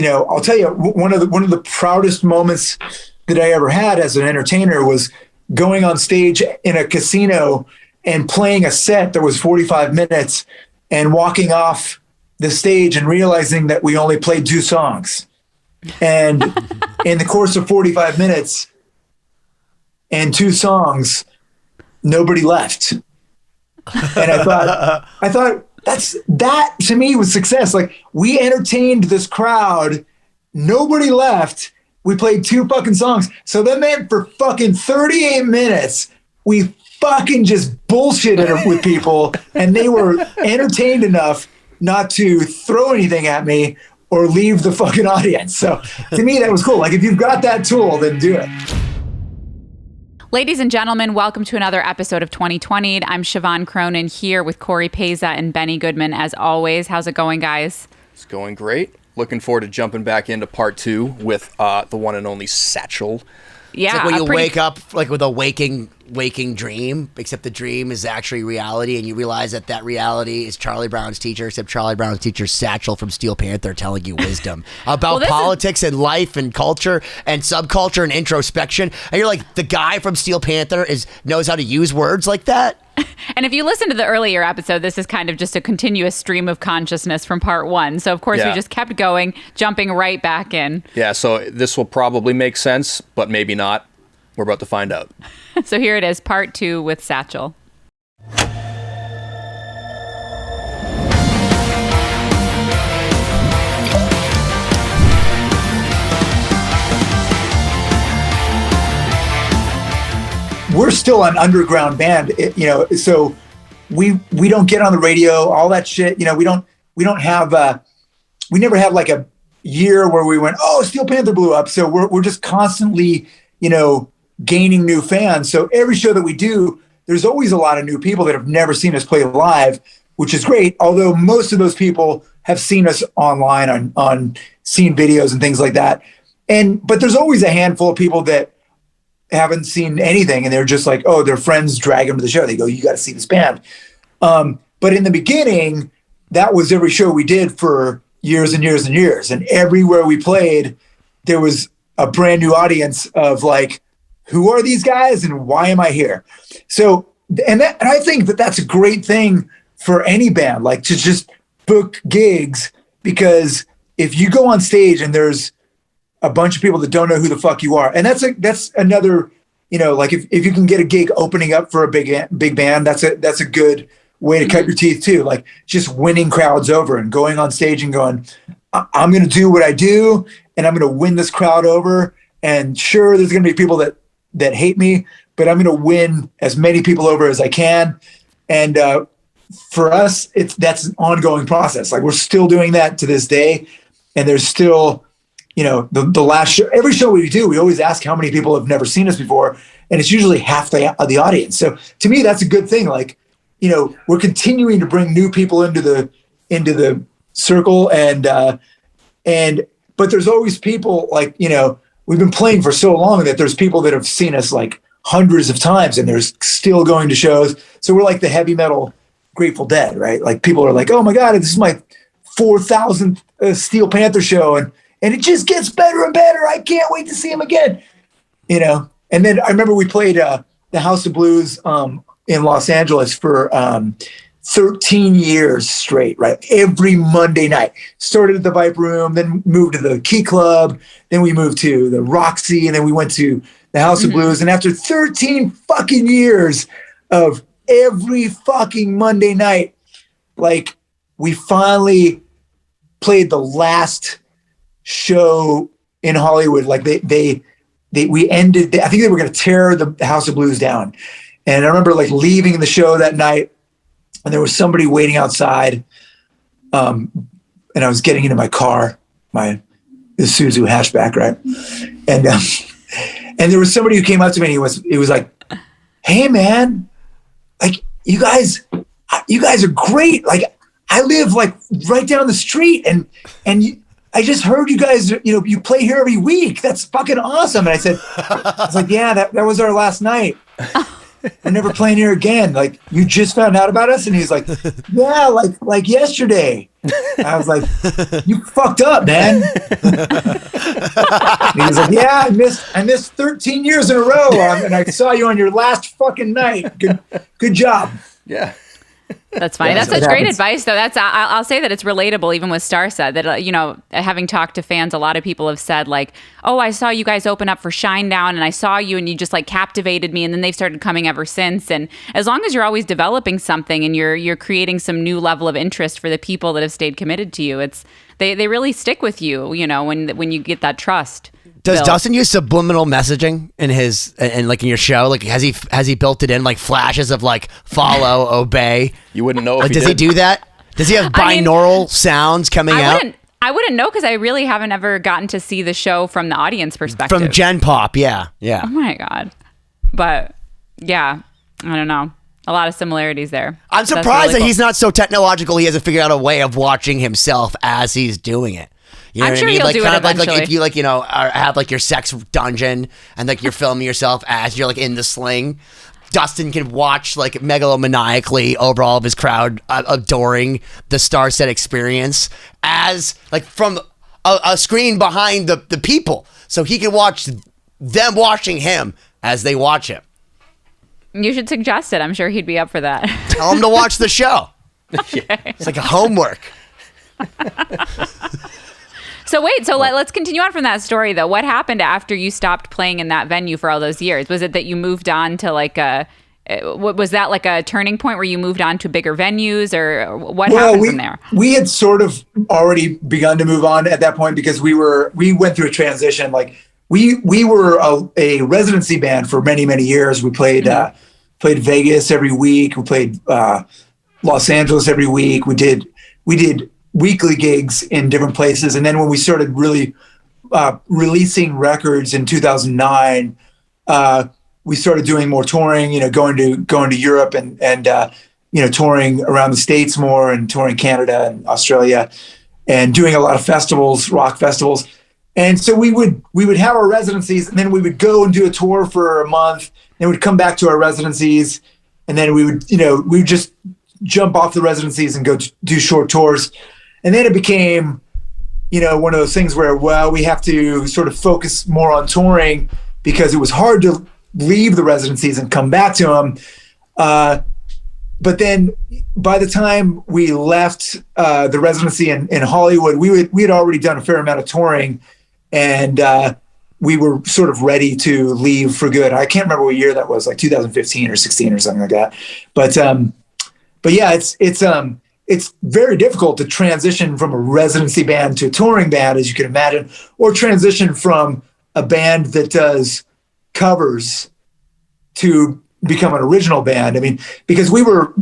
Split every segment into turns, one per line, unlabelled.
I'll tell you, one of the proudest moments that I ever had as an entertainer was going on stage in a casino and playing a set that was 45 minutes and walking off the stage and realizing that we only played 2 songs. And in the course of 45 minutes and 2 songs, nobody left. And I thought that to me was success. Like, we entertained this crowd, nobody left. We played 2 fucking songs. So that meant for fucking 38 minutes, we fucking just bullshitted with people, and they were entertained enough not to throw anything at me or leave the fucking audience. So to me, that was cool. Like, if you've got that tool, then do it.
Ladies and gentlemen, welcome to another episode of 2020. I'm Siobhán Cronin here with Cory Peza and Benny Goodman as always. How's it going, guys?
It's going great. Looking forward to jumping back into part 2 with the one and only Satchel.
Yeah,
it's like when you wake up like with a waking dream, except the dream is actually reality, and you realize that reality is Charlie Brown's teacher, except Charlie Brown's teacher's Satchel from Steel Panther telling you wisdom about politics and life and culture and subculture and introspection. And you're like, the guy from Steel Panther knows how to use words like that?
And if you listen to the earlier episode, this is kind of just a continuous stream of consciousness from part 1. So, of course, we just kept going, jumping right back in.
Yeah, so this will probably make sense, but maybe not. We're about to find out.
So here it is, part 2 with Satchel.
We're still an underground band, so we don't get on the radio, all that shit. We don't have we never had like a year where we went, oh, Steel Panther blew up. So we're just constantly, gaining new fans. So every show that we do, there's always a lot of new people that have never seen us play live, which is great. Although most of those people have seen us online on seen videos and things like that. But there's always a handful of people that haven't seen anything, and they're just like, oh, their friends drag them to the show. They go, you got to see this band. But in the beginning, that was every show we did for years and years and years. And everywhere we played, there was a brand new audience of like, who are these guys and why am I here? So, and I think that that's a great thing for any band, like to just book gigs, because if you go on stage and there's a bunch of people that don't know who the fuck you are, and that's another, like if you can get a gig opening up for a big band, that's a good way to cut your teeth too. Like just winning crowds over and going on stage and going, I'm going to do what I do and I'm going to win this crowd over. And sure, there's going to be people that hate me, but I'm going to win as many people over as I can. And for us, that's an ongoing process. Like we're still doing that to this day. And there's still, the last show, every show we do, we always ask how many people have never seen us before. And it's usually half the audience. So to me, that's a good thing. Like, we're continuing to bring new people into the circle. But there's always people like, we've been playing for so long that there's people that have seen us like hundreds of times and they're still going to shows. So we're like the heavy metal Grateful Dead, right? Like people are like, oh my God, this is my 4,000th Steel Panther show. And it just gets better and better. I can't wait to see him again, And then I remember we played the House of Blues in Los Angeles for 13 years straight, right? Every Monday night. Started at the Viper Room, then moved to the Key Club, then we moved to the Roxy, and then we went to the House of Blues. And after 13 fucking years of every fucking Monday night, like we finally played the last show in Hollywood. Like we ended, I think they were going to tear the House of Blues down. And I remember like leaving the show that night and there was somebody waiting outside. And I was getting into my car, my Isuzu hatchback, right? And there was somebody who came up to me and he was like, hey man, like you guys are great. Like I live like right down the street and I just heard you guys, you play here every week. That's fucking awesome. And I was like, yeah, that was our last night. we're never playing here again. Like, you just found out about us? And he's like, yeah, like yesterday. I was like, you fucked up, man. And he was like, yeah, I missed 13 years in a row, and I saw you on your last fucking night. Good job.
Yeah.
That's funny. That's such great advice, though. I'll say that it's relatable, even with Starset. That having talked to fans, a lot of people have said like, "Oh, I saw you guys open up for Shinedown, and I saw you, and you just like captivated me." And then they've started coming ever since. And as long as you're always developing something and you're creating some new level of interest for the people that have stayed committed to you, they really stick with you. When you get that trust.
Does Dustin use subliminal messaging in his and like in your show? Like has he built it in like flashes of like follow, obey?
You wouldn't know. If
does he do that? Does he have binaural sounds coming out?
I wouldn't know because I really haven't ever gotten to see the show from the audience perspective.
From Gen Pop, yeah.
Oh my God, but yeah, I don't know. A lot of similarities there.
I'm surprised that he's not so technological. He hasn't figured out a way of watching himself as he's doing it. You know
I'm sure
I mean?
he'll
like,
do
kind
it
of like
eventually.
if you have like your sex dungeon and like you're filming yourself as you're like in the sling. Dustin can watch like megalomaniacally over all of his crowd adoring the Starset experience as like from a screen behind the people, so he can watch them watching him as they watch him.
You should suggest it. I'm sure he'd be up for that.
Tell him to watch the show. It's like a homework.
So let's continue on from that story, though. What happened after you stopped playing in that venue for all those years? Was it that you moved on to was that like a turning point where you moved on to bigger venues, or what happened from there?
We had sort of already begun to move on at that point because we went through a transition. Like we were a residency band for many, many years. We played Vegas every week. We played Los Angeles every week. We did weekly gigs in different places. And then when we started really releasing records in 2009, we started doing more touring, going to Europe and touring around the States more, and touring Canada and Australia, and doing a lot of festivals, rock festivals. And so we would have our residencies, and then we would go and do a tour for a month, and we'd come back to our residencies, and then we would just jump off the residencies and go do short tours. And then it became, one of those things where, we have to sort of focus more on touring because it was hard to leave the residencies and come back to them. But then by the time we left the residency in Hollywood, we had already done a fair amount of touring, and we were sort of ready to leave for good. I can't remember what year that was, like 2015 or 16 or something like that. But yeah, it's very difficult to transition from a residency band to a touring band, as you can imagine, or transition from a band that does covers to become an original band. I mean, because we were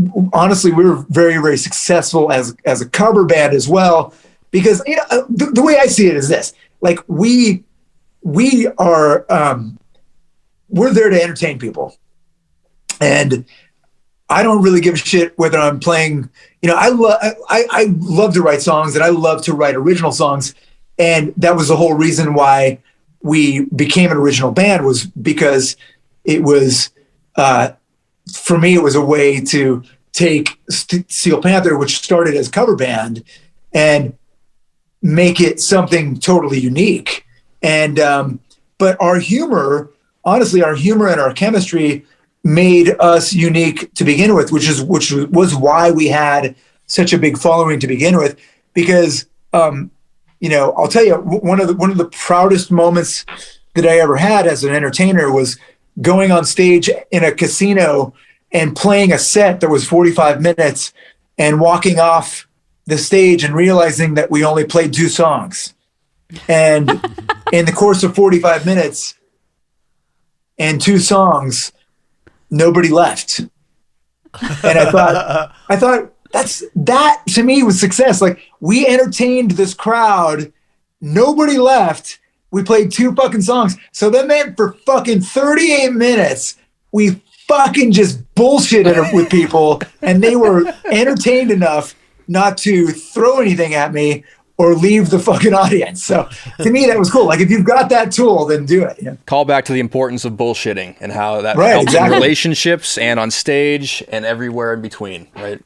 very, very successful as a cover band as well, because the way I see it is this: like we are we're there to entertain people, and I don't really give a shit whether I'm playing. I love to write songs, and I love to write original songs, and that was the whole reason why we became an original band, was because it was for me, it was a way to take Steel Panther, which started as a cover band, and make it something totally unique. And but our humor and our chemistry made us unique to begin with, which was why we had such a big following to begin with. Because I'll tell you, one of the proudest moments that I ever had as an entertainer was going on stage in a casino and playing a set that was 45 minutes and walking off the stage and realizing that we only played 2 songs. And in the course of 45 minutes and 2 songs, nobody left. And I thought that to me was success. Like, we entertained this crowd, nobody left, we played 2 fucking songs. So that meant for fucking 38 minutes, we fucking just bullshitted with people, and they were entertained enough not to throw anything at me or leave the fucking audience. So to me, that was cool. Like if you've got that tool, then do it. Yeah.
Call back to the importance of bullshitting and how that
Right,
helps
exactly.
in relationships and on stage and everywhere in between, right?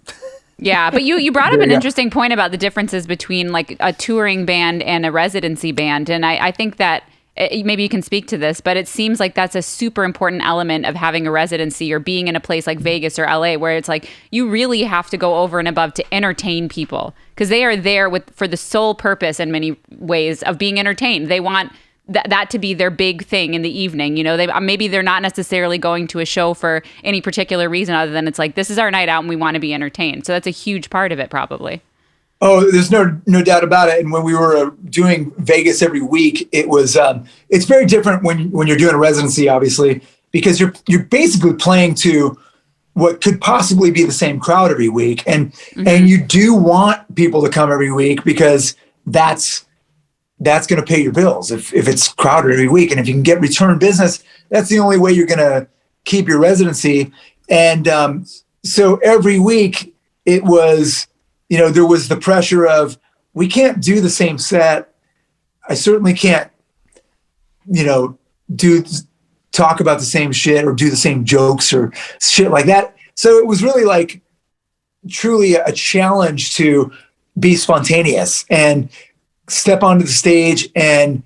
Yeah, but you brought up an
Yeah.
interesting point about the differences between like a touring band and a residency band. And I think that maybe you can speak to this, but it seems like that's a super important element of having a residency or being in a place like Vegas or LA, where it's like you really have to go over and above to entertain people because they are there for the sole purpose in many ways of being entertained. They want that to be their big thing in the evening. You know, maybe they're not necessarily going to a show for any particular reason other than it's like, this is our night out and we want to be entertained. So that's a huge part of it probably.
Oh, there's no doubt about it. And when we were doing Vegas every week, it was it's very different when you're doing a residency, obviously, because you're basically playing to what could possibly be the same crowd every week, and you do want people to come every week because that's going to pay your bills if it's crowded every week, and if you can get return business, that's the only way you're going to keep your residency. And so every week it was. You know, there was the pressure of, we can't do the same set. I certainly can't, you know, talk about the same shit or do the same jokes or shit like that. So it was really like truly a challenge to be spontaneous and step onto the stage and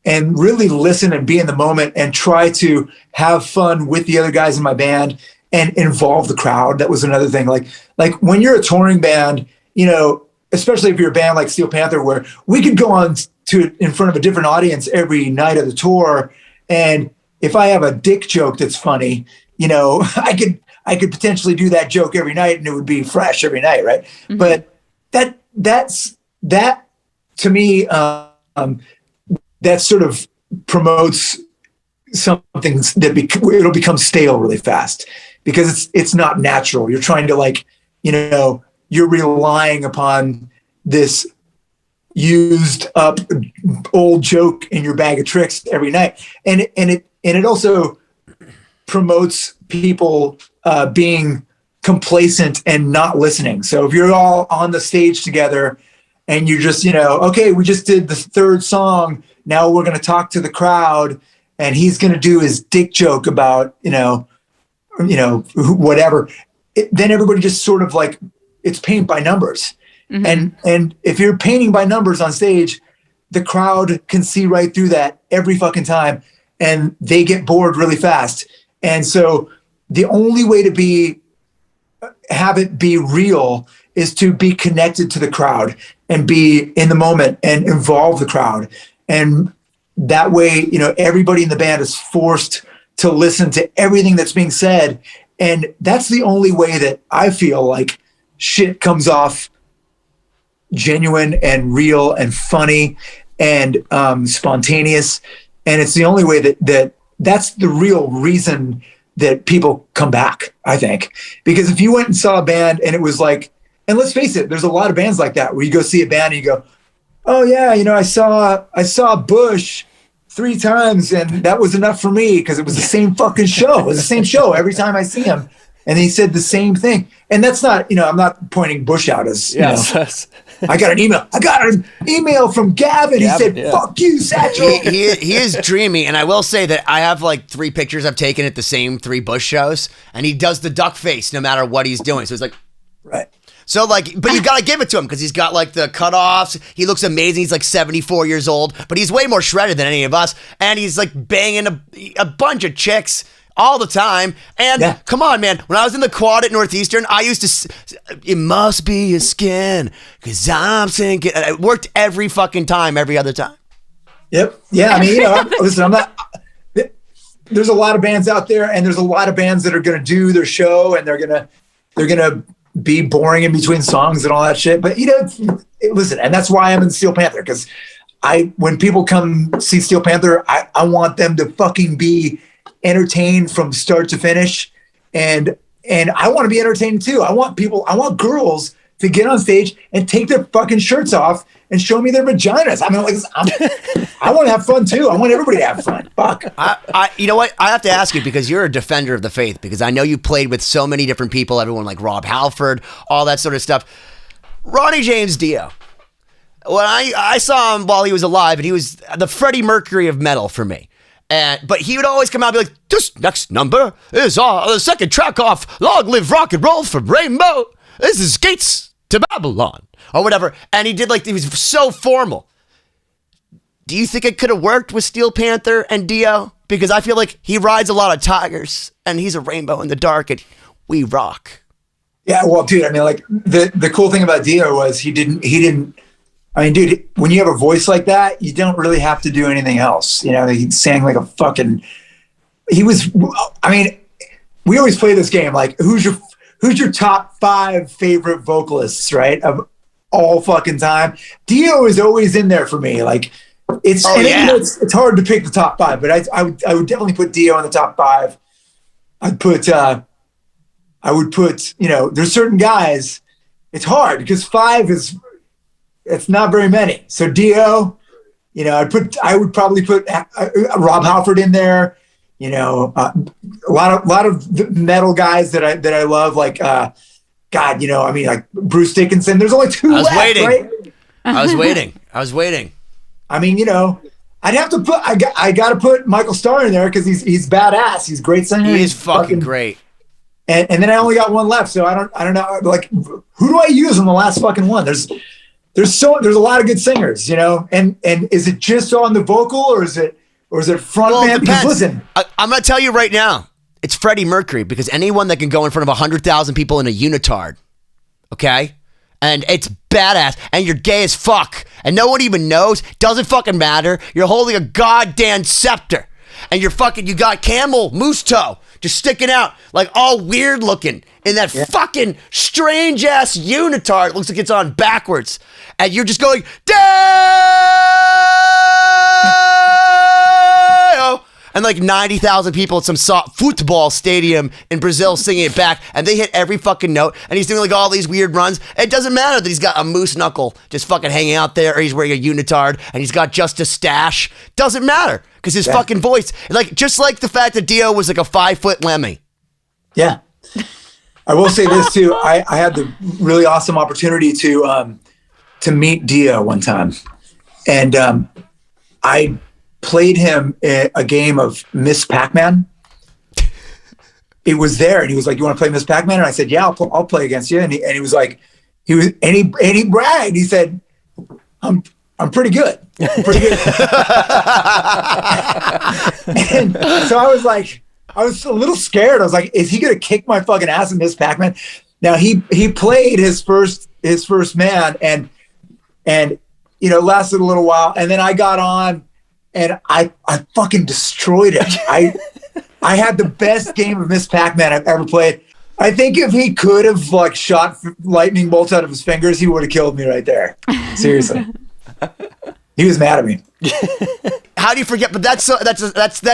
really listen and be in the moment and try to have fun with the other guys in my band and involve the crowd. That was another thing. Like when you're a touring band, you know, especially if you're a band like Steel Panther, where we could go on in front of a different audience every night of the tour. And if I have a dick joke that's funny, you know, I could potentially do that joke every night and it would be fresh every night. Right. Mm-hmm. But that to me, that sort of promotes something that it'll become stale really fast because it's not natural. You're trying to, like, you know, you're relying upon this used up old joke in your bag of tricks every night. And it also promotes people being complacent and not listening. So if you're all on the stage together and you're just, you know, okay, we just did the third song. Now we're going to talk to the crowd and he's going to do his dick joke about, you know, whatever. Then everybody just sort of like, it's paint by numbers. Mm-hmm. And if you're painting by numbers on stage, the crowd can see right through that every fucking time and they get bored really fast. And so the only way to have it be real is to be connected to the crowd and be in the moment and involve the crowd. And that way, you know, everybody in the band is forced to listen to everything that's being said. And that's the only way that I feel like shit comes off genuine and real and funny and spontaneous. And it's the only way that's the real reason that people come back, I think. Because if you went and saw a band and it was like, and let's face it, there's a lot of bands like that where you go see a band and you go, oh yeah, you know, I saw Bush 3 times and that was enough for me because it was the same fucking show. It was the same show every time I see him. And he said the same thing. And that's not, you know, I'm not pointing Bush out as, you know, I got an email from Gavin. He said, fuck you, Satchel.
He is dreamy. And I will say that I have like 3 pictures I've taken at the same 3 Bush shows. And he does the duck face no matter what he's doing. So it's like,
right.
So like, but you gotta give it to him because he's got like the cutoffs. He looks amazing. He's like 74 years old, but he's way more shredded than any of us. And he's like banging a bunch of chicks all the time. And come on, man, when I was in the quad at Northeastern, I used to, it must be your skin because I'm thinking, it worked every fucking time, every other time.
Yep. Yeah. I mean, you know, listen, there's a lot of bands out there and there's a lot of bands that are going to do their show and they're going to be boring in between songs and all that shit. But, you know, listen, and that's why I'm in Steel Panther, because when people come see Steel Panther, I want them to fucking be entertained from start to finish. And I want to be entertained too. I want girls to get on stage and take their fucking shirts off and show me their vaginas. I mean, like, I want to have fun too. I want everybody to have fun. Fuck.
You know what? I have to ask you because you're a defender of the faith, because I know you played with so many different people, everyone like Rob Halford, all that sort of stuff. Ronnie James Dio. when I saw him while he was alive, and he was the Freddie Mercury of metal for me. But he would always come out and be like, this next number is the second track off Long Live Rock and Roll from Rainbow. This is Gates to Babylon, or whatever. And he was so formal. Do you think it could have worked with Steel Panther and Dio? Because I feel like he rides a lot of tigers, and he's a rainbow in the dark, and we rock.
Yeah, well, dude, I mean, like, the cool thing about Dio was he didn't, I mean, dude, when you have a voice like that, you don't really have to do anything else. You know, he sang like a fucking, I mean, we always play this game, like, who's your top 5 favorite vocalists, right? Of all fucking time. Dio is always in there for me. Like, it's hard to pick the top 5, but I would definitely put Dio in the top 5. I would put, you know, there's certain guys, it's hard because 5 it's not very many. So Dio, you know, I would probably put Rob Halford in there. You know, a lot of the metal guys that I love, like God, you know, I mean, like Bruce Dickinson. There's only 2 left, right?
I was waiting.
I mean, you know, I'd have to put I got to put Michael Starr in there because he's badass. He's a great singer.
He is fucking great.
And then I only got one left, so I don't know. Like, who do I use on the last fucking one? There's a lot of good singers, you know. And is it just on the vocal, or is it front man? Because listen,
I'm gonna tell you right now, it's Freddie Mercury, because anyone that can go in front of 100,000 people in a unitard, okay, and it's badass, and you're gay as fuck, and no one even knows. Doesn't fucking matter. You're holding a goddamn scepter, and you got camel moose toe just sticking out, like all weird looking in that fucking strange ass unitard. It looks like it's on backwards. And you're just going, Dio! And like 90,000 people at some football stadium in Brazil singing it back. And they hit every fucking note. And he's doing like all these weird runs. It doesn't matter that he's got a moose knuckle just fucking hanging out there, or he's wearing a unitard and he's got just a stash. Doesn't matter. Because his fucking voice, like, just like the fact that Dio was like a 5-foot Lemmy. Yeah.
I will say this too. I had the really awesome opportunity to meet Dio one time. And I played him a game of Miss Pac-Man. It was there, and he was like, "You want to play Miss Pac-Man?" And I said, "Yeah, I'll play against you." And he was like, he bragged. He said, I'm pretty good. I'm pretty good. And so I was a little scared. I was like, is he going to kick my fucking ass in Miss Pac-Man? Now he played his first man, and you know, lasted a little while, and then I got on and I fucking destroyed him. I had the best game of Miss Pac-Man I've ever played. I think if he could have like shot lightning bolts out of his fingers, he would have killed me right there. Seriously. He was mad at me.
How do you forget? But that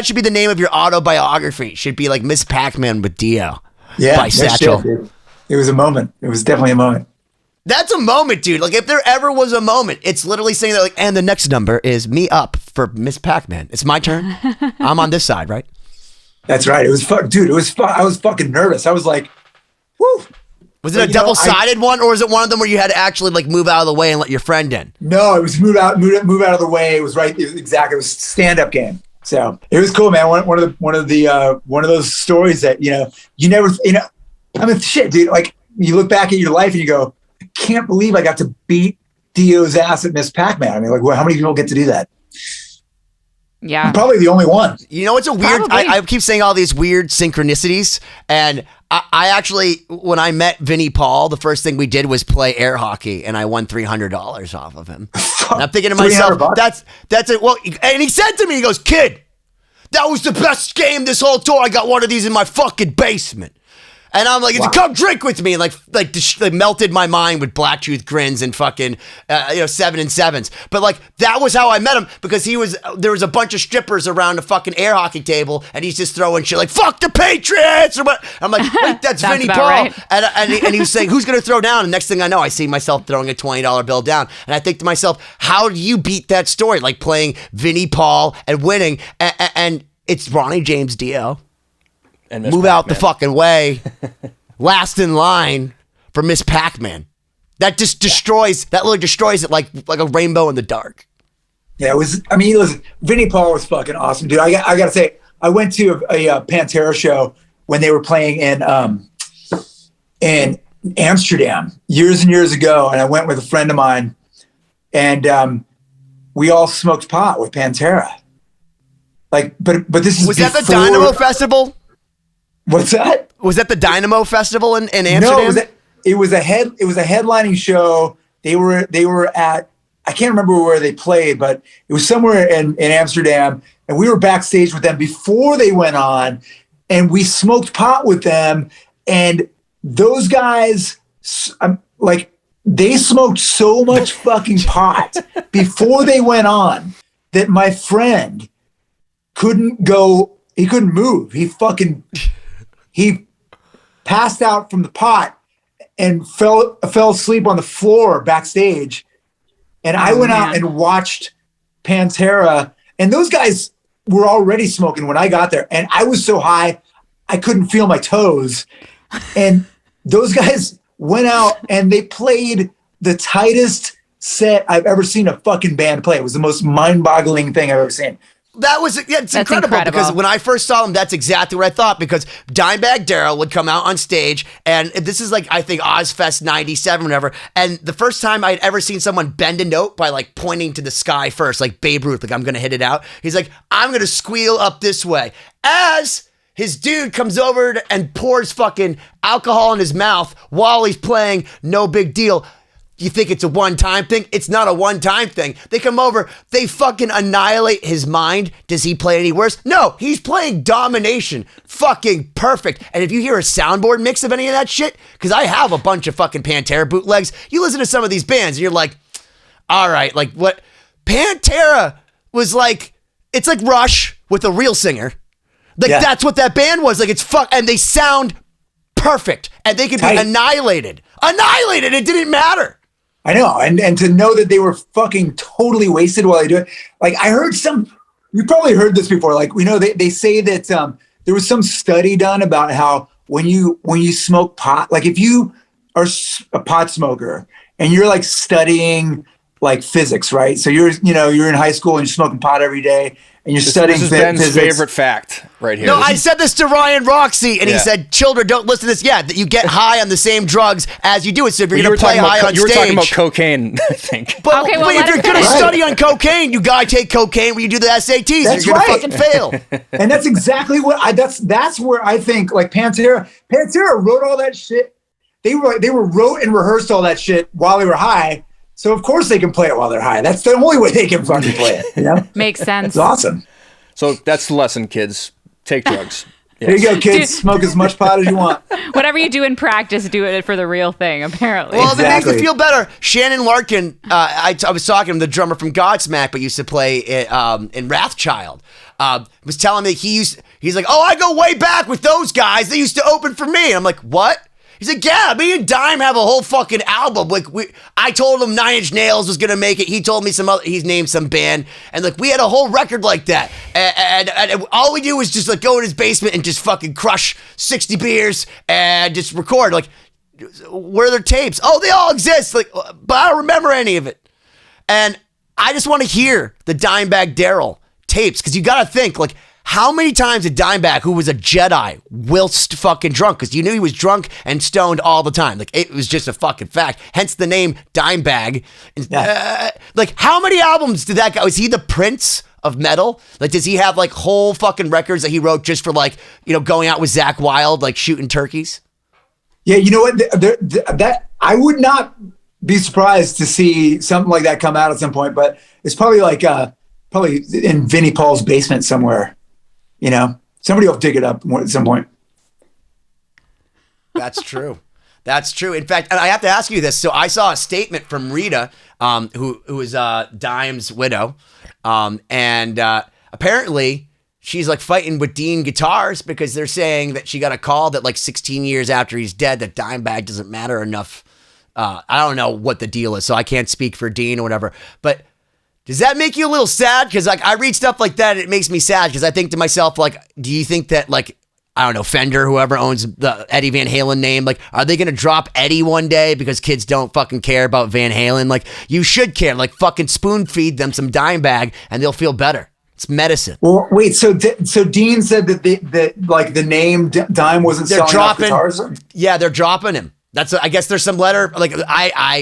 should be the name of your autobiography. It should be like Miss Pac-Man with Dio.
Yeah,
by Satchel.
Shit, it was a moment. It was definitely a moment.
That's a moment, dude. Like, if there ever was a moment, it's literally saying that, like, and the next number is me up for Miss Pac-Man. It's my turn. I'm on this side, right?
That's right. It was dude. It was I was fucking nervous. I was like, woo.
Was it a double-sided one, or was it one of them where you had to actually like move out of the way and let your friend in?
No, it was move out of the way. It was right. It was stand-up game. So it was cool, man. One of those stories that, you know, you never, you know, I mean, shit, dude. Like, you look back at your life and you go, I can't believe I got to beat Dio's ass at Miss Pac-Man. I mean, like, how many people get to do that?
Yeah.
I'm probably the only one.
You know, it's a weird, I keep saying all these weird synchronicities. And I actually, when I met Vinnie Paul, the first thing we did was play air hockey, and I won $300 off of him. And I'm thinking to myself, that's it. Well, and he said to me, he goes, "Kid, that was the best game this whole tour. I got one of these in my fucking basement." And I'm like, wow. Come drink with me. And like melted my mind with black tooth grins and fucking, 7 and 7s. But like, that was how I met him, because there was a bunch of strippers around a fucking air hockey table, and he's just throwing shit like, "Fuck the Patriots." Or what? I'm like, wait, that's Vinnie Paul. Right. And he was saying, "Who's going to throw down?" And next thing I know, I see myself throwing a $20 bill down. And I think to myself, how do you beat that story? Like playing Vinnie Paul and winning. And it's Ronnie James Dio. And move out the fucking way. Last in line for Miss Pac-Man. That just destroys. That literally destroys it like a rainbow in the dark.
Yeah, it was. I mean, listen, Vinnie Paul was fucking awesome, dude. I got to say, I went to a Pantera show when they were playing in Amsterdam years and years ago, and I went with a friend of mine, and we all smoked pot with Pantera. Like, but this is
was that the Dynamo Festival?
What's that?
Was that the Dynamo Festival in Amsterdam?
No, it was a headlining show. They were at, I can't remember where they played, but it was somewhere in Amsterdam, and we were backstage with them before they went on, and we smoked pot with them, and those guys, like, they smoked so much fucking pot before they went on that my friend couldn't move. He passed out from the pot and fell asleep on the floor backstage. And I went out and watched Pantera, and those guys were already smoking when I got there. And I was so high, I couldn't feel my toes. And those guys went out and they played the tightest set I've ever seen a fucking band play. It was the most mind-boggling thing I've ever seen.
It's incredible because when I first saw them, that's exactly what I thought, because Dimebag Darrell would come out on stage, and this is like, I think, Ozfest 97 or whatever, and the first time I'd ever seen someone bend a note by like pointing to the sky first, like Babe Ruth, like I'm going to hit it out. He's like, I'm going to squeal up this way. As his dude comes over and pours fucking alcohol in his mouth while he's playing No Big Deal. You think it's a one-time thing? It's not a one-time thing. They come over, they fucking annihilate his mind. Does he play any worse? No, he's playing domination. Fucking perfect. And if you hear a soundboard mix of any of that shit, because I have a bunch of fucking Pantera bootlegs, you listen to some of these bands and you're like, all right, like what? Pantera was like, it's like Rush with a real singer. Like that's what that band was. Like and they sound perfect. And they could be annihilated. Annihilated, it didn't matter.
I know, and to know that they were fucking totally wasted while they do it. Like, I heard you probably heard this before. Like, we know they say that there was some study done about how when you smoke pot, like if you are a pot smoker and you're like studying like physics, right? So you're in high school and you're smoking pot every day and you're studying
physics. This is Ben's favorite fact right here.
No, I said this to Ryan Roxy, and he said, children, don't listen to this. Yeah, that you get high on the same drugs as you do it. So if you're going to play high on stage.
You were talking about cocaine, I think.
But, if you're going to study on cocaine, you got to take cocaine when you do the SATs.
That's
you're going to fucking fail.
And that's exactly what that's where I think, like, Pantera wrote all that shit. They wrote and rehearsed all that shit while they were high. So of course they can play it while they're high. That's the only way they can fucking play it. You know?
Makes sense.
It's awesome.
So that's the lesson, kids. Take drugs.
Yes. There you go, kids. Smoke as much pot as you want.
Whatever you do in practice, do it for the real thing, apparently.
Well, if it makes me feel better, Shannon Larkin, I was talking to him, the drummer from Godsmack, but used to play in Wrathchild, was telling me he's like, oh, I go way back with those guys. They used to open for me. And I'm like, what? He's like, yeah, me and Dime have a whole fucking album. Like, I told him 9 Inch Nails was gonna make it. He told me he's named some band, and like we had a whole record like that. And all we do was just like go in his basement and just fucking crush 60 beers and just record. Like, where are their tapes? Oh, they all exist. Like, but I don't remember any of it. And I just want to hear the Dimebag Darrell tapes, because you got to think, like, how many times did Dimebag, who was a Jedi, whilst fucking drunk, because you knew he was drunk and stoned all the time. Like, it was just a fucking fact. Hence the name Dimebag. Like, how many albums did that guy, was he the Prince of metal? Like, does he have like whole fucking records that he wrote just for like, going out with Zakk Wylde, like shooting turkeys?
Yeah, you know what? That I would not be surprised to see something like that come out at some point, but it's probably like probably in Vinnie Paul's basement somewhere. Somebody will dig it up at some point.
That's true. That's true. In fact, and I have to ask you this. So I saw a statement from Rita, who is Dime's widow, and apparently she's like fighting with Dean Guitars because they're saying that she got a call that like 16 years after he's dead, that Dimebag doesn't matter enough. I don't know what the deal is, so I can't speak for Dean or whatever, but does that make you a little sad? Because like I read stuff like that, and it makes me sad because I think to myself, like, do you think that like I don't know, Fender, whoever owns the Eddie Van Halen name, like, are they going to drop Eddie one day because kids don't fucking care about Van Halen? Like, you should care. Like, fucking spoon feed them some Dimebag and they'll feel better. It's medicine.
Well, wait, so Dean said that the name Dime wasn't selling enough guitars?
Yeah, they're dropping him. I guess there's some letter, like,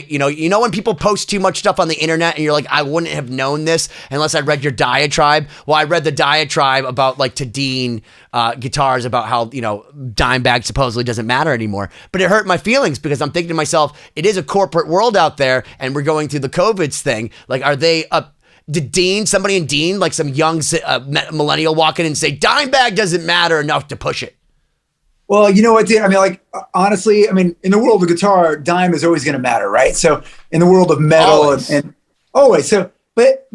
you know when people post too much stuff on the internet and you're like, I wouldn't have known this unless I read your diatribe. Well, I read the diatribe about, like, to Dean guitars about how, Dimebag supposedly doesn't matter anymore. But it hurt my feelings because I'm thinking to myself, it is a corporate world out there and we're going through the COVIDs thing. Like, are they did somebody in Dean, like some young millennial walk in and say, Dimebag doesn't matter enough to push it?
Well, you know what, dude? I mean, like, honestly, I mean, in the world of guitar, Dime is always going to matter, right? So in the world of metal and always. So, but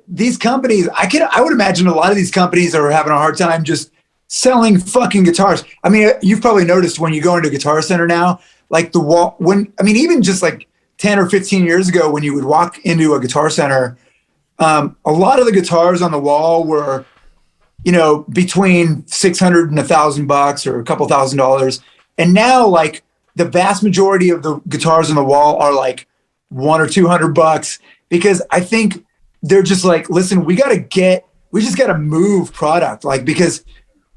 these companies, I would imagine a lot of these companies are having a hard time just selling fucking guitars. I mean, you've probably noticed when you go into Guitar Center now, like even just like 10 or 15 years ago, when you would walk into a Guitar Center, a lot of the guitars on the wall were, between $600 and $1,000 or a couple $1,000. And now, like, the vast majority of the guitars on the wall are like $100 or $200 because I think they're just like, listen, we just got to move product, like, because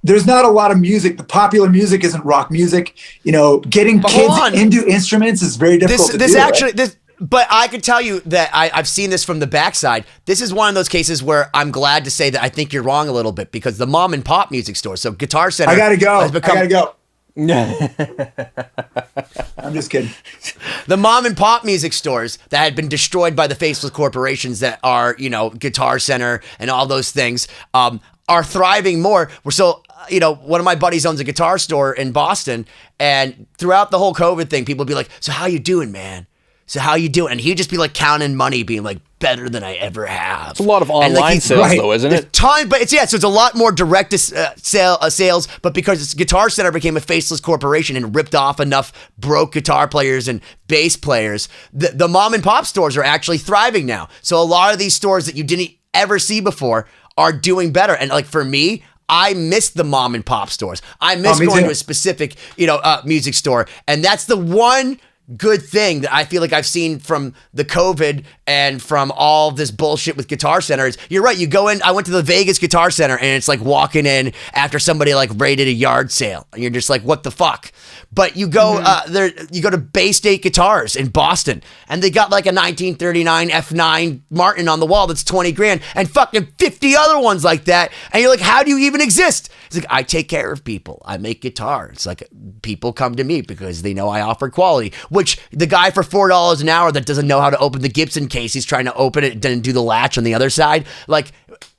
there's not a lot of music. The popular music isn't rock music. Getting kids into instruments is very difficult to do. Right?
But I can tell you that I've seen this from the backside. This is one of those cases where I'm glad to say that I think you're wrong a little bit because the mom and pop music store, so Guitar Center.
I gotta go. I'm just kidding.
The mom and pop music stores that had been destroyed by the faceless corporations that are, Guitar Center and all those things, are thriving more. So, one of my buddies owns a guitar store in Boston, and throughout the whole COVID thing, people would be like, so how you doing, man? So how you doing? And he'd just be like counting money, being like, better than I ever have.
It's a lot of online sales, though, isn't it?
But so it's a lot more direct sales. But because Guitar Center became a faceless corporation and ripped off enough broke guitar players and bass players, the mom and pop stores are actually thriving now. So a lot of these stores that you didn't ever see before are doing better. And like for me, I miss the mom and pop stores. I miss going to a specific, music store, and that's the one good thing that I feel like I've seen from the COVID and from all this bullshit with Guitar Center is, you're right, you go in, I went to the Vegas Guitar Center and it's like walking in after somebody like raided a yard sale and you're just like, what the fuck? But you go you go to Bay State Guitars in Boston and they got like a 1939 F9 Martin on the wall that's 20 grand and fucking 50 other ones like that. And you're like, how do you even exist? It's like, I take care of people. I make guitars. It's like people come to me because they know I offer quality, which the guy for $4 an hour that doesn't know how to open the Gibson case, he's trying to open it and do the latch on the other side, like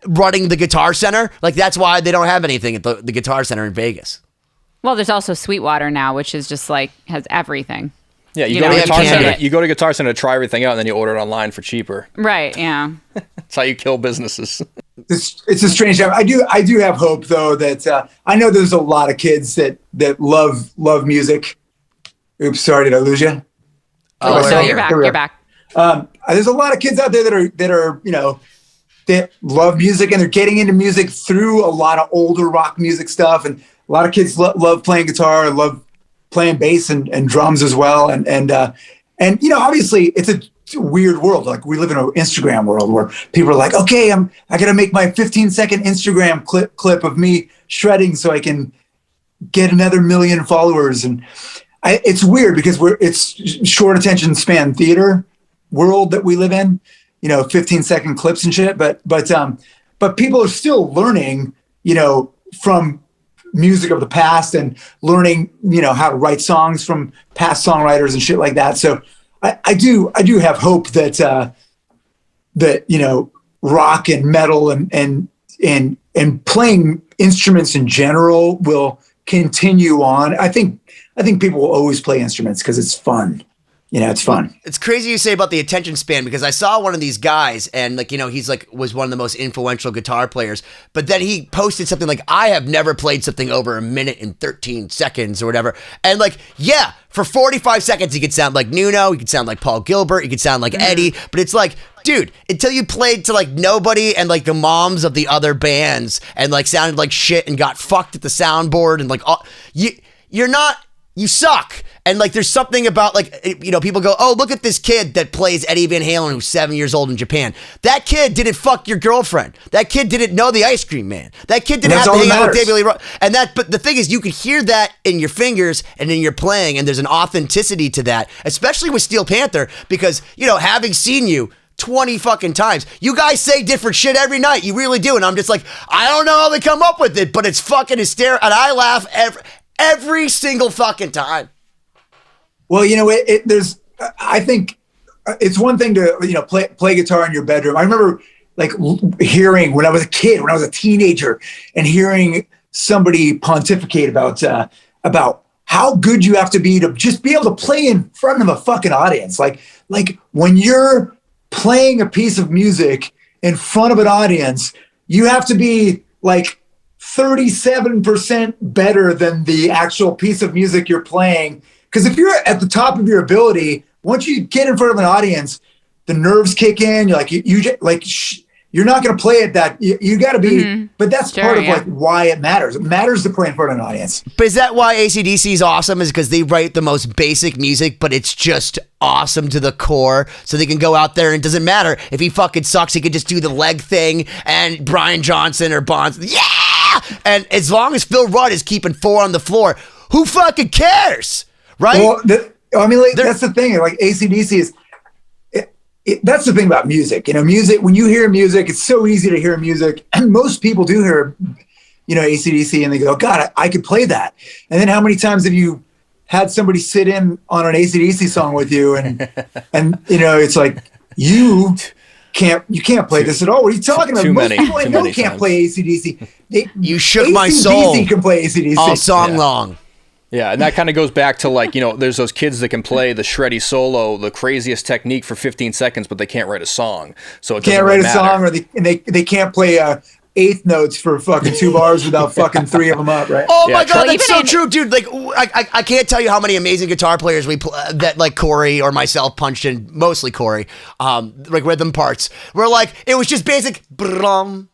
running the Guitar Center, like that's why they don't have anything at the Guitar Center in Vegas.
Well, there's also Sweetwater now, which is just like has everything.
Yeah, you go to Guitar Center. You go to Guitar Center to try everything out, and then you order it online for cheaper.
Right? Yeah.
That's how you kill businesses.
It's a strange time. I do have hope though that I know there's a lot of kids that love music. Oops, sorry, did I lose you?
Oh, no, you're back. You're back.
There's a lot of kids out there that are that love music and they're getting into music through a lot of older rock music stuff, and a lot of kids love playing guitar, love playing bass and drums as well, and obviously it's a weird world. Like we live in an Instagram world where people are like, okay, I gotta make my 15-second Instagram clip of me shredding so I can get another 1 million followers, and it's weird because it's short attention span theater world that we live in, 15-second clips and shit. But people are still learning, from music of the past and learning, how to write songs from past songwriters and shit like that. So I do have hope that rock and metal and playing instruments in general will continue on. I think people will always play instruments because it's fun. It's fun.
It's crazy you say about the attention span because I saw one of these guys and he's was one of the most influential guitar players, but then he posted something like, I have never played something over 1 minute and 13 seconds or whatever. And for 45 seconds, he could sound like Nuno, he could sound like Paul Gilbert, he could sound like Eddie, but it's like, dude, until you played to like nobody and like the moms of the other bands and like sounded like shit and got fucked at the soundboard and like you suck. And like there's something about like, you know, people go, oh, look at this kid that plays Eddie Van Halen who's 7 years old in Japan. That kid didn't fuck your girlfriend. That kid didn't know the Ice Cream Man. That kid didn't have to hang out with David Lee Roth. But the thing is, you can hear that in your fingers and in your playing, and there's an authenticity to that, especially with Steel Panther, because, you know, having seen you 20 fucking times, you guys say different shit every night. You really do. And I'm just like, I don't know how they come up with it, but it's fucking hysterical. And I laugh every single fucking time.
Well, you know, I think it's one thing to, you know, play guitar in your bedroom. I remember like hearing when I was a kid, when I was a teenager, and hearing somebody pontificate about how good you have to be just be able to play in front of a fucking audience. Like when you're playing a piece of music in front of an audience, you have to be like 37% better than the actual piece of music you're playing. Because if you're at the top of your ability, once you get in front of an audience, the nerves kick in. You're like, you're not going to play it that you got to be, but that's part of like why it matters. It matters to play in front of an audience.
But is that why AC/DC is awesome? Is because they write the most basic music, but it's just awesome to the core. So they can go out there and it doesn't matter if he fucking sucks. He can just do the leg thing and Brian Johnson or Bonds. Yeah. And as long as Phil Rudd is keeping 4 on the floor, who fucking cares? Right?
Well, that's the thing. Like AC/DC is, that's the thing about music. You know, music, when you hear music, it's so easy to hear music. And most people do hear, you know, AC/DC and they go, God, I could play that. And then how many times have you had somebody sit in on an AC/DC song with you and you know, it's like, you can't play this at all. What are you talking about? Most people I know can't play AC/DC.
You shook my soul.
AC/DC can play AC/DC.
All song long.
Yeah, and that kind of goes back to like, you know, there's those kids that can play the shreddy solo, the craziest technique for 15 seconds, but they can't write a song. So it
can't write a song, or they can't play eighth notes for fucking 2 bars without fucking 3 of them up, right?
Oh my God, that's so true, dude. Like, I can't tell you how many amazing guitar players that like Cory or myself punched in, mostly Cory, like rhythm parts, where like it was just basic brum.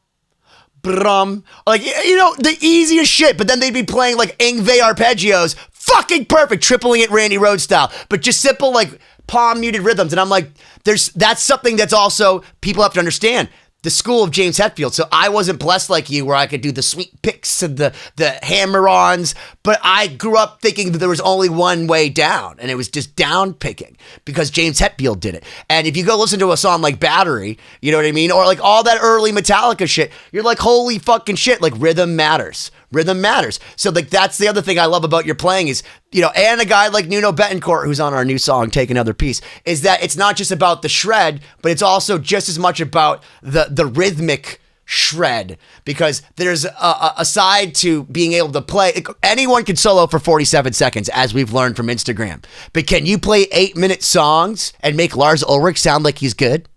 Like, you know, the easiest shit, but then they'd be playing like Yngwie arpeggios, fucking perfect, tripling it Randy Rhoads style, but just simple like palm muted rhythms. And I'm like, that's something that's also people have to understand. The school of James Hetfield. So I wasn't blessed like you where I could do the sweet picks and the hammer-ons, but I grew up thinking that there was only one way down, and it was just down picking because James Hetfield did it. And if you go listen to a song like Battery, you know what I mean? Or like all that early Metallica shit, you're like, holy fucking shit, like rhythm matters. Rhythm matters. So like that's the other thing I love about your playing is, you know, and a guy like Nuno Betancourt, who's on our new song, Take Another Piece, is that it's not just about the shred, but it's also just as much about the rhythmic shred, because there's a side to being able to play. Anyone can solo for 47 seconds, as we've learned from Instagram. But can you play 8-minute songs and make Lars Ulrich sound like he's good?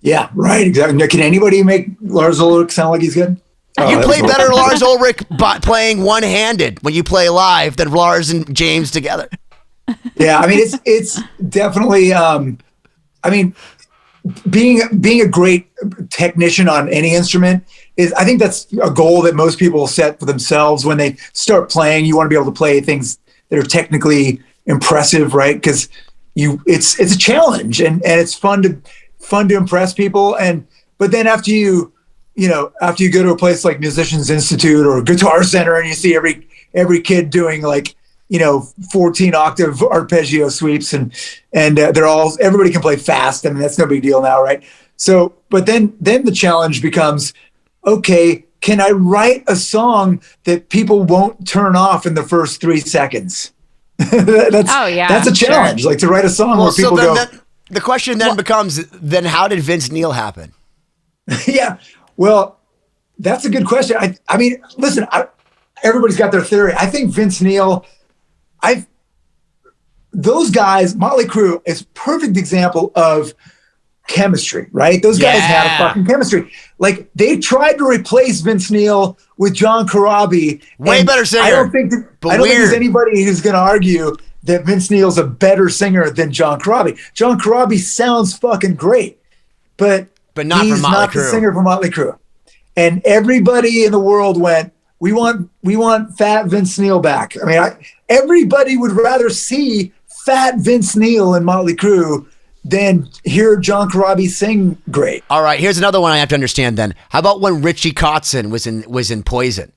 Yeah, right, exactly. Can anybody make Lars Ulrich sound like he's good?
You play better Lars Ulrich playing one-handed when you play live than Lars and James together.
Yeah, I mean it's definitely. I mean, being a great technician on any instrument is, I think that's a goal that most people set for themselves when they start playing. You want to be able to play things that are technically impressive, right? Because it's a challenge and it's fun to impress people. But then after you go to a place like Musicians Institute or Guitar Center and you see every kid doing like, 14 octave arpeggio sweeps and everybody can play fast. I mean, that's no big deal now. Right. So, but then the challenge becomes, okay, can I write a song that people won't turn off in the first 3 seconds? That's a challenge. Sure. Like to write a song where people go.
The question then becomes, then how did Vince Neil happen?
Yeah. Well, that's a good question. I mean, listen, everybody's got their theory. I think Vince Neil, those guys, Motley Crue is a perfect example of chemistry, right? Those guys had a fucking chemistry. Like they tried to replace Vince Neil with John Corabi.
Way better singer.
I don't think there's anybody who's going to argue that Vince Neil's a better singer than John Corabi. John Corabi sounds fucking great.
but not
he's
from Motley
not
Crue.
the singer for Motley Crue. And everybody in the world went, we want fat Vince Neil back. I mean, everybody would rather see fat Vince Neil in Motley Crue than hear John Corabi sing great.
All right, here's another one I have to understand then. How about when Richie Kotzen was in Poison?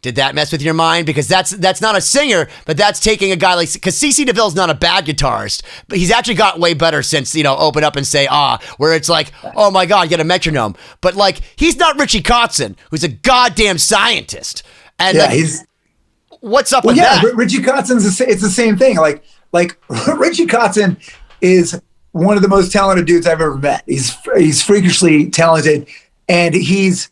Did that mess with your mind? Because that's not a singer, but that's taking a guy like, because CC DeVille's not a bad guitarist, but he's actually got way better since, Open Up and Say where it's like, oh my God, get a metronome. But like, he's not Richie Kotzen, who's a goddamn scientist. And
yeah, he's
what's up with that?
Richie Kotzen's it's the same thing. Like Richie Kotzen is one of the most talented dudes I've ever met. He's freakishly talented, and he's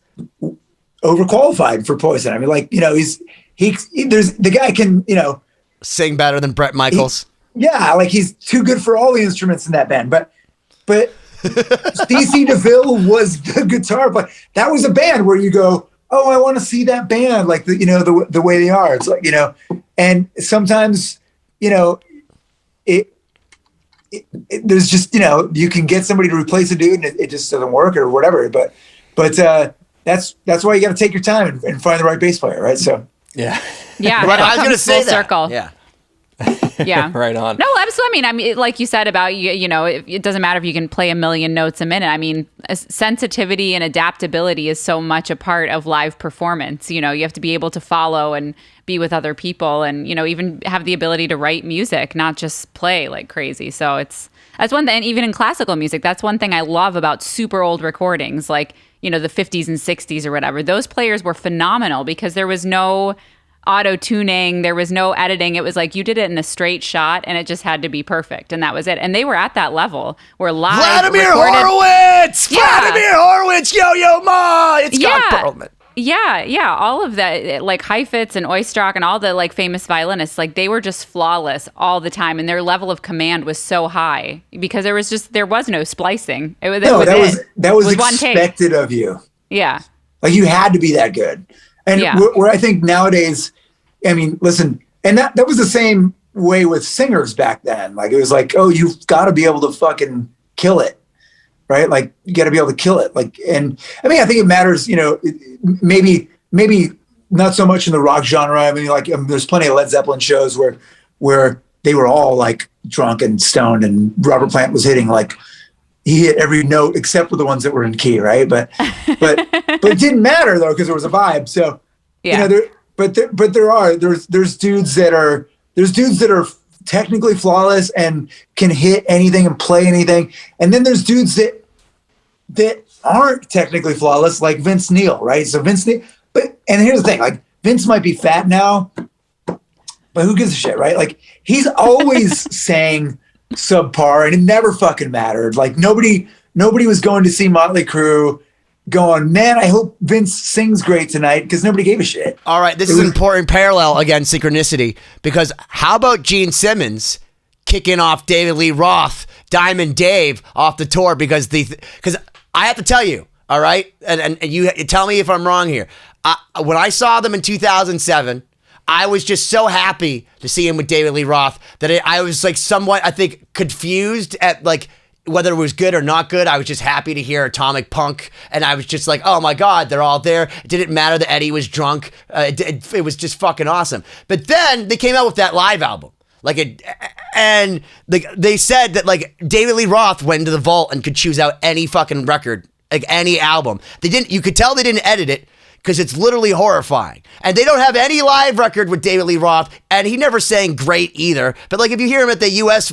overqualified for Poison. I mean, like, there's the guy can,
sing better than Bret Michaels.
He's too good for all the instruments in that band. But CC DeVille was the guitar player. That was a band where you go, oh, I want to see that band, like the way they are. It's like, and sometimes, there's just, you can get somebody to replace a dude and it just doesn't work or whatever. But that's why you got to take your time and find the right bass player, right? So
yeah,
right, I was going to say that.
Circle.
Yeah.
Yeah.
Right on.
No, absolutely. I mean, like you said about, it doesn't matter if you can play a million notes a minute. I mean, sensitivity and adaptability is so much a part of live performance. You have to be able to follow and be with other people and, even have the ability to write music, not just play like crazy. So that's one thing. And even in classical music, that's one thing I love about super old recordings, like, the 50s and 60s or whatever. Those players were phenomenal because there was no auto-tuning, there was no editing. It was like you did it in a straight shot and it just had to be perfect, and that was it. And they were at that level where live
Vladimir
recorded,
Horowitz! Vladimir Horowitz! Yo-Yo Ma! It's Scott Perlman.
Yeah, all of that, like Heifetz and Oistrakh and all the like famous violinists, like they were just flawless all the time, and their level of command was so high because there was no splicing.
That was expected of you.
Yeah,
like you had to be that good. And where I think nowadays, I mean, listen, and that was the same way with singers back then. Like it was like, oh, you've got to be able to fucking kill it. Right? Like you got to be able to kill it. Like, and I mean, I think it matters, maybe not so much in the rock genre. I mean, like there's plenty of Led Zeppelin shows where they were all like drunk and stoned, and Robert Plant was hitting like, he hit every note except for the ones that were in key. Right. But it didn't matter though, because there was a vibe. So, there's dudes that are technically flawless and can hit anything and play anything. And then there's dudes that aren't technically flawless, like Vince Neil, right? So Vince Neil, and here's the thing, like Vince might be fat now, but who gives a shit, right? Like he's always sang subpar and it never fucking mattered. Like nobody was going to see Motley Crue going, man, I hope Vince sings great tonight, because nobody gave a shit.
All right, this is an important parallel, again, synchronicity, because how about Gene Simmons kicking off David Lee Roth, Diamond Dave off the tour, because I have to tell you, all right, and you tell me if I'm wrong here. When I saw them in 2007, I was just so happy to see him with David Lee Roth that I was like somewhat, I think, confused at like whether it was good or not good. I was just happy to hear Atomic Punk, and I was just like, oh my God, they're all there. It didn't matter that Eddie was drunk. It was just fucking awesome. But then they came out with that live album. They said that like David Lee Roth went into the vault and could choose out any fucking record, like any album. You could tell they didn't edit it, because it's literally horrifying. And they don't have any live record with David Lee Roth, and he never sang great either. But like if you hear him at the US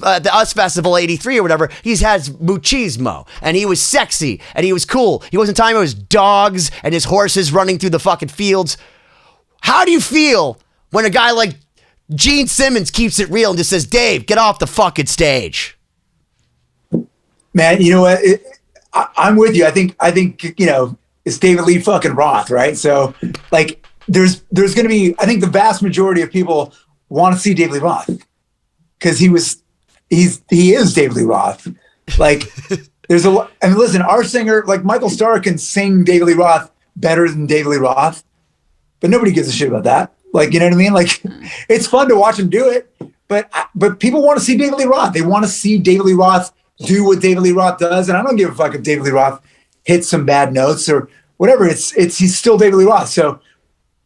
Festival 83 or whatever, he has machismo, and he was sexy, and he was cool. He wasn't talking about his dogs and his horses running through the fucking fields. How do you feel when a guy like Gene Simmons keeps it real and just says, Dave, get off the fucking stage?
Man, you know what? I'm with you. I think it's David Lee fucking Roth, right? So like there's going to be, I think the vast majority of people want to see David Lee Roth because he is David Lee Roth. Like there's listen, our singer, like Michael Starr, can sing David Lee Roth better than David Lee Roth, but nobody gives a shit about that. Like, you know what I mean? Like it's fun to watch him do it, but people want to see David Lee Roth. They want to see David Lee Roth do what David Lee Roth does, and I don't give a fuck if David Lee Roth hits some bad notes or whatever. He's still David Lee Roth. So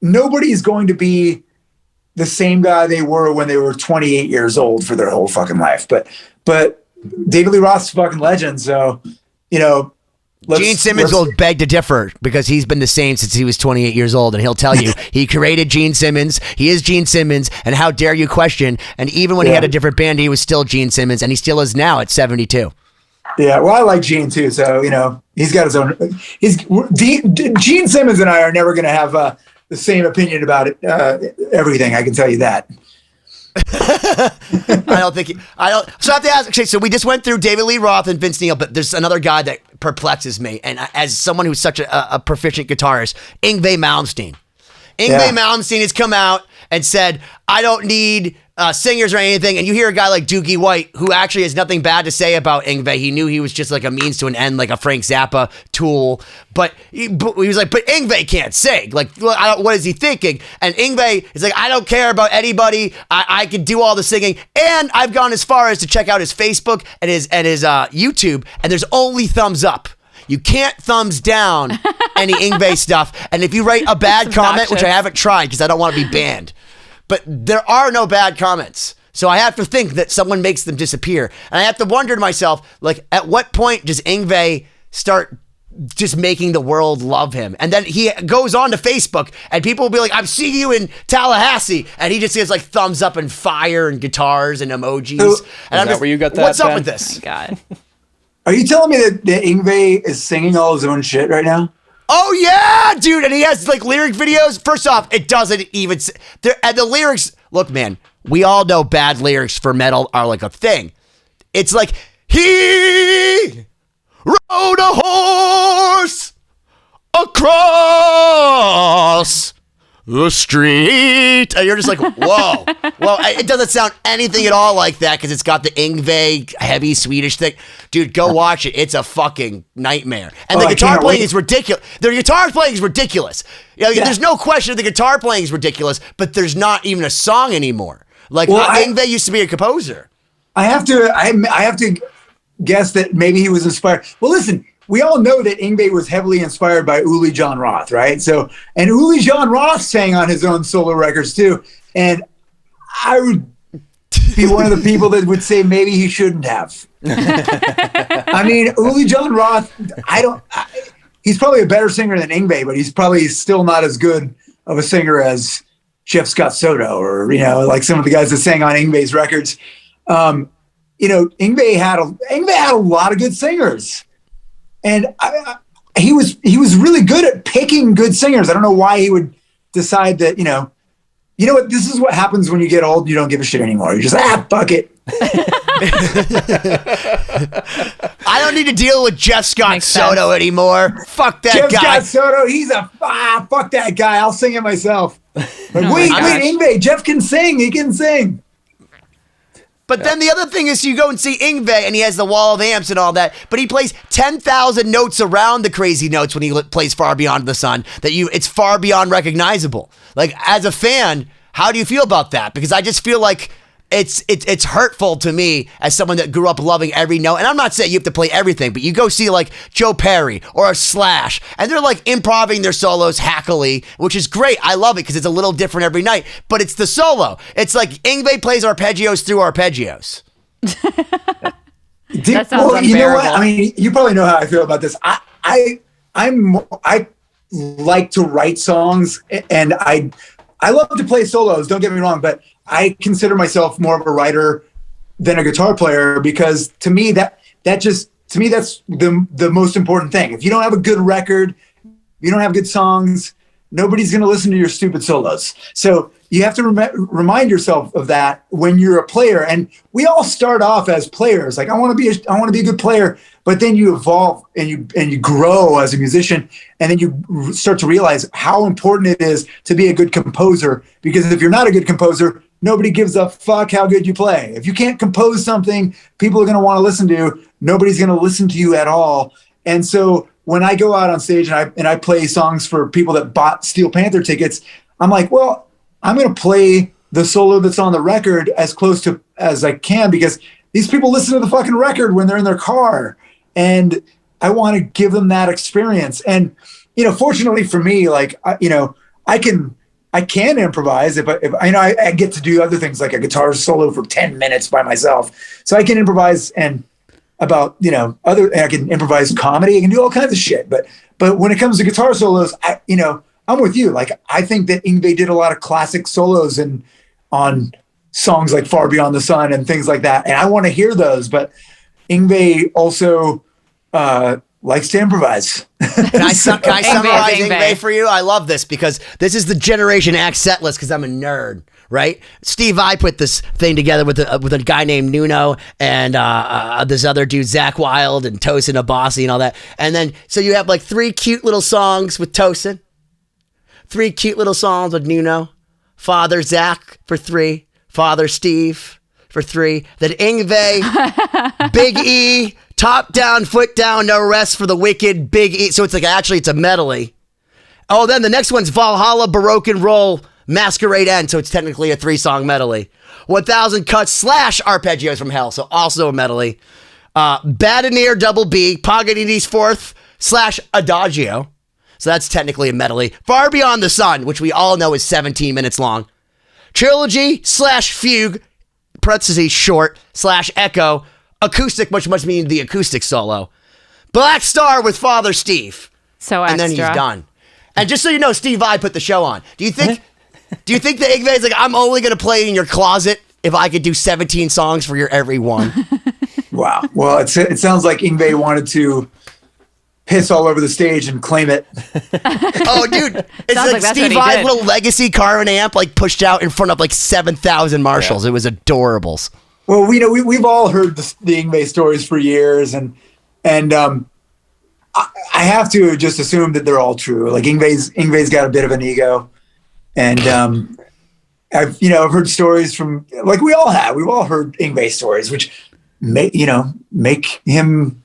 nobody's going to be the same guy they were when they were 28 years old for their whole fucking life. But David Lee Roth's a fucking legend. So, you know,
Gene Simmons will beg to differ because he's been the same since he was 28 years old, and he'll tell you he created Gene Simmons. He is Gene Simmons, and how dare you question? And even when he had a different band, he was still Gene Simmons, and he still is now at 72.
Yeah, well, I like Gene too, so you know he's got his own. Gene Simmons and I are never going to have the same opinion about it. Everything, I can tell you that.
I don't think I don't. So I have to ask. Okay, so we just went through David Lee Roth and Vince Neil, but there's another guy that perplexes me, and as someone who's such a proficient guitarist, Yngwie Malmsteen. Yngwie Malmsteen has come out and said, "I don't need singers or anything." And you hear a guy like Doogie White, who actually has nothing bad to say about Yngwie. He knew he was just like a means to an end, like a Frank Zappa tool. But he was like, "But Yngwie can't sing." Like, what is he thinking? And Yngwie is like, "I don't care about anybody. I can do all the singing." And I've gone as far as to check out his Facebook and his YouTube, and there's only thumbs up. You can't thumbs down any Yngwie stuff. And if you write a bad comment, which I haven't tried because I don't want to be banned, but there are no bad comments. So I have to think that someone makes them disappear. And I have to wonder to myself, like, at what point does Yngwie start just making the world love him? And then he goes on to Facebook and people will be like, "I'm seeing you in Tallahassee." And he just gives like thumbs up and fire and guitars and emojis. And
I'm just, where you got that?
What's up
Ben?
with this?
Oh my God.
Are you telling me that Yngwie is singing all his own shit right now?
Oh yeah, dude. And he has like lyric videos. First off, it doesn't even, and the lyrics, look, man, we all know bad lyrics for metal are like a thing. It's like, he rode a horse across the street. And you're just like, whoa. Well, it doesn't sound anything at all like that because it's got the Yngwie heavy Swedish thing. Dude, go watch it. It's a fucking nightmare. And the guitar playing is ridiculous. The guitar playing is ridiculous. There's no question the guitar playing is ridiculous, but there's not even a song anymore. Like, Yngwie used to be a composer.
I have to guess that maybe he was inspired. Well, listen, we all know that Yngwie was heavily inspired by Uli Jon Roth, right? So, and Uli Jon Roth sang on his own solo records too. And I would be one of the people that would say maybe he shouldn't have. I mean, Uli Jon Roth, he's probably a better singer than Yngwie, but he's probably still not as good of a singer as Jeff Scott Soto or, you know, like some of the guys that sang on Yngwie's records. You know, Yngwie had a lot of good singers. And he was really good at picking good singers. I don't know why he would decide that, you know what, this is what happens when you get old, you don't give a shit anymore. You're just, fuck it.
I don't need to deal with Jeff Scott Soto anymore. Fuck that guy.
Jeff Scott Soto, he's fuck that guy. I'll sing it myself. Like, wait, Yngwie, Jeff can sing. He can sing.
But then the other thing is you go and see Yngwie and he has the wall of amps and all that, but he plays 10,000 notes around the crazy notes when he plays Far Beyond the Sun it's far beyond recognizable. Like, as a fan, how do you feel about that? Because I just feel like it's hurtful to me as someone that grew up loving every note. And I'm not saying you have to play everything, but you go see like Joe Perry or a Slash, and they're like improvising their solos hackily, which is great. I love it because it's a little different every night. But it's the solo. It's like Yngwie plays arpeggios through arpeggios.
That sounds unbearable.
You know what? I mean, you probably know how I feel about this. I like to write songs, and I love to play solos. Don't get me wrong, but I consider myself more of a writer than a guitar player because to me that's the most important thing. If you don't have a good record, you don't have good songs, nobody's going to listen to your stupid solos. So you have to remind yourself of that when you're a player. And we all start off as players. Like, I want to be a good player, but then you evolve and you grow as a musician. And then you start to realize how important it is to be a good composer, because if you're not a good composer, nobody gives a fuck how good you play. If you can't compose something people are going to want to listen to, nobody's going to listen to you at all. And so when I go out on stage and I play songs for people that bought Steel Panther tickets, I'm like, well, I'm going to play the solo that's on the record as close to as I can, because these people listen to the fucking record when they're in their car, and I want to give them that experience. And, fortunately for me, like, I can improvise if I get to do other things like a guitar solo for 10 minutes by myself. So I can improvise and I can improvise comedy. I can do all kinds of shit. But when it comes to guitar solos, I'm with you. Like, I think that Yngwie did a lot of classic solos on songs like Far Beyond the Sun and things like that. And I want to hear those, but Yngwie also, likes to improvise.
Can I summarize Yngwie for you? I love this because this is the Generation X set list because I'm a nerd, right? Steve Vai put this thing together with a guy named Nuno and this other dude, Zach Wild and Tosin Abasi and all that. And then, so you have like 3 cute little songs with Tosin, 3 cute little songs with Nuno, Father Zach for 3, Father Steve for 3, then Yngwie, Big E, top down, foot down, no rest for the wicked, Big E. So it's like, actually, it's a medley. Oh, then the next one's Valhalla, Baroque and Roll, Masquerade End. So it's technically a 3-song medley. 1000 Cuts / Arpeggios from Hell. So also a medley. Badanier, Double B, Paganini's 4th / Adagio. So that's technically a medley. Far Beyond the Sun, which we all know is 17 minutes long. Trilogy / Fugue, parentheses short / Echo. Acoustic, which must mean the acoustic solo. Black Star with Father Steve.
So extra.
And then he's done. And just so you know, Steve Vai put the show on. Do you think that Yngwie's like, I'm only going to play in your closet if I could do 17 songs for your every one?
Wow. Well, it sounds like Yngwie wanted to piss all over the stage and claim it.
Oh, dude. It's like Steve Vai's little legacy Carvin amp like pushed out in front of like 7,000 Marshalls. Yeah. It was adorables.
Well, we've all heard the Yngwie stories for years, and I have to just assume that they're all true. Like Yngwie's got a bit of an ego, and I've heard stories from, like we all have. We've all heard Yngwie stories, which make him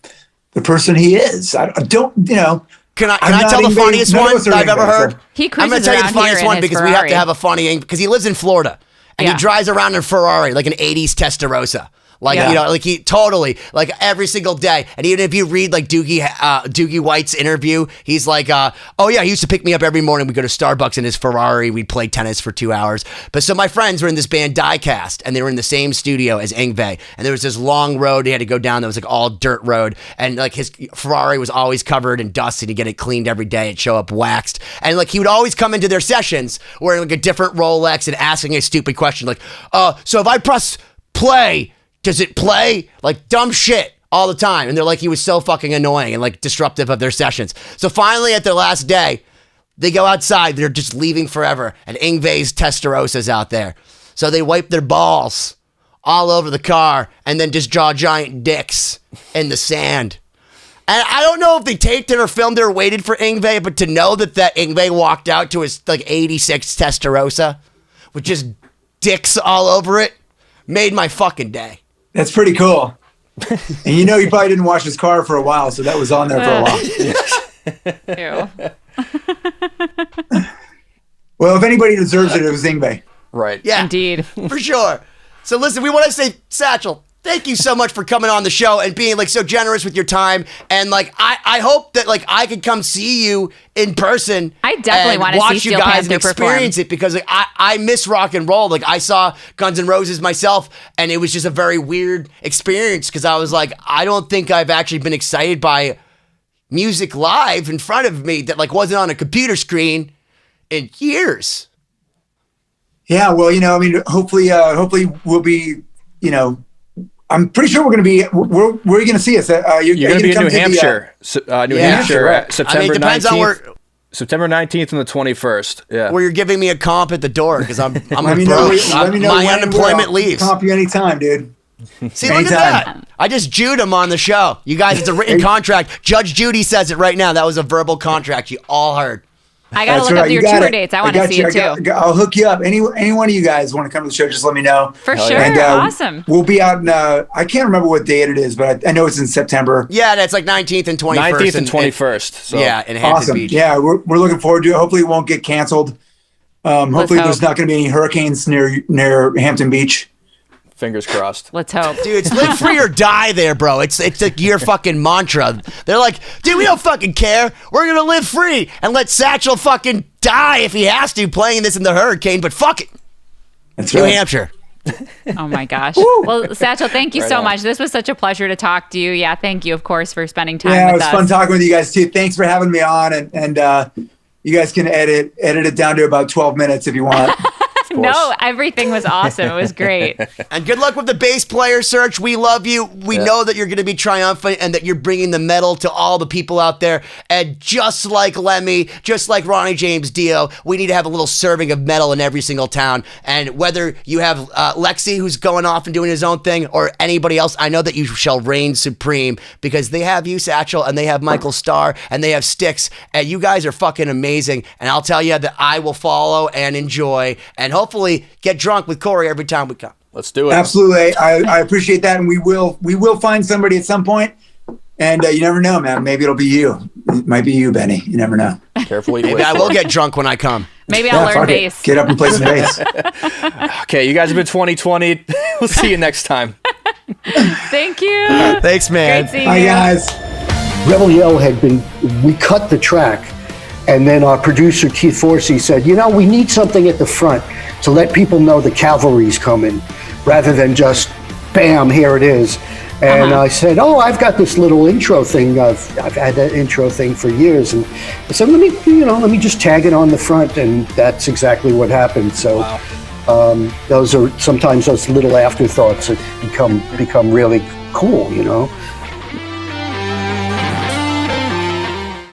the person he is. I don't. Can I tell the funniest one that I've ever heard?
I'm
going
to tell you the funniest one
because we have to have a funny, because he lives in Florida. And he drives around in a Ferrari, like an 80s Testarossa. Like, like he totally, like every single day. And even if you read like Doogie White's interview, he's like, oh yeah, he used to pick me up every morning. We'd go to Starbucks in his Ferrari. We'd play tennis for 2 hours. But so my friends were in this band Diecast, and they were in the same studio as Yngwie. And there was this long road he had to go down that was like all dirt road. And like his Ferrari was always covered in dust, and he'd get it cleaned every day. It'd show up waxed. And like he would always come into their sessions wearing like a different Rolex and asking a stupid question like, so if I press play, does it play? Like dumb shit all the time. And they're like, he was so fucking annoying and like disruptive of their sessions. So finally at their last day, they go outside. They're just leaving forever. And Yngwie's Testarosa's out there. So they wipe their balls all over the car and then just draw giant dicks in the sand. And I don't know if they taped it or filmed it or waited for Yngwie, but to know that Yngwie walked out to his like 86 Testarossa with just dicks all over it made my fucking day. That's pretty cool. And he probably didn't wash his car for a while, so that was on there for a while. Ew. Well, if anybody deserves it, it was Yngwie. Right. Yeah. Indeed. For sure. So listen, we want to say, Satchel, thank you so much for coming on the show and being like so generous with your time. And like, I hope that like I could come see you in person. I definitely want to watch you guys and experience it, because like I miss rock and roll. Like I saw Guns N' Roses myself, and it was just a very weird experience because I was like, I don't think I've actually been excited by music live in front of me that like wasn't on a computer screen in years. Yeah, well, I mean, hopefully we'll be, I'm pretty sure we're going to be. Where are you going to see us? You're going to be in New Hampshire, New Hampshire, right. September 19th. September 19th and the 21st. Yeah. Where you're giving me a comp at the door because I'm broke. Let me know my unemployment leaves. Comp you anytime, dude. See, look at that. I just Jewed him on the show. You guys, it's a written contract. Judge Judy says it right now. That was a verbal contract. You all heard. I got to look up your tour dates. I want to see it too. I'll hook you up. Any one of you guys want to come to the show, just let me know. For sure. And, awesome. We'll be out in, I can't remember what date it is, but I know it's in September. Yeah, that's like 19th and 21st. 19th and 21st. So. Yeah, in Hampton Beach. Yeah, we're looking forward to it. Hopefully it won't get canceled. Hopefully there's not going to be any hurricanes near Hampton Beach.
Fingers crossed.
Let's hope.
Dude, it's live free or die there, bro. It's like your fucking mantra. They're like, dude, we don't fucking care. We're going to live free and let Satchel fucking die if he has to playing this in the Hurricane, but fuck it.
That's
New
right.
Hampshire.
Oh my gosh. Well, Satchel, thank you so much. This was such a pleasure to talk to you. Yeah, thank you, of course, for spending time with us.
Yeah, it was fun talking with you guys too. Thanks for having me on, and you guys can edit it down to about 12 minutes if you want.
No, everything was awesome. It was great.
And good luck with the bass player search. We love you. We know that you're going to be triumphant and that you're bringing the metal to all the people out there. And just like Lemmy, just like Ronnie James Dio, we need to have a little serving of metal in every single town. And whether you have Lexi, who's going off and doing his own thing, or anybody else, I know that you shall reign supreme because they have you, Satchel, and they have Michael Starr, and they have Styx. And you guys are fucking amazing. And I'll tell you that I will follow and enjoy and hopefully get drunk with Cory every time we come.
Let's do it.
Absolutely. I appreciate that. And we will find somebody at some point. And you never know, man. Maybe it'll be you. It might be you, Benny. You never know.
Carefully.
Maybe I will get drunk when I come.
Maybe I'll learn bass.
Get up and play some bass.
Okay, you guys have been 2020. We'll see you next time.
Thank you.
Thanks, man.
Great seeing
Bye,
you.
guys.
Rebel Yell we cut the track, and then our producer Keith Forsey said, we need something at the front to let people know the cavalry's coming, rather than just, bam, here it is. And I said, I've got this little intro thing. I've had that intro thing for years. And I said, let me just tag it on the front. And that's exactly what happened. So those are sometimes those little afterthoughts that become really cool,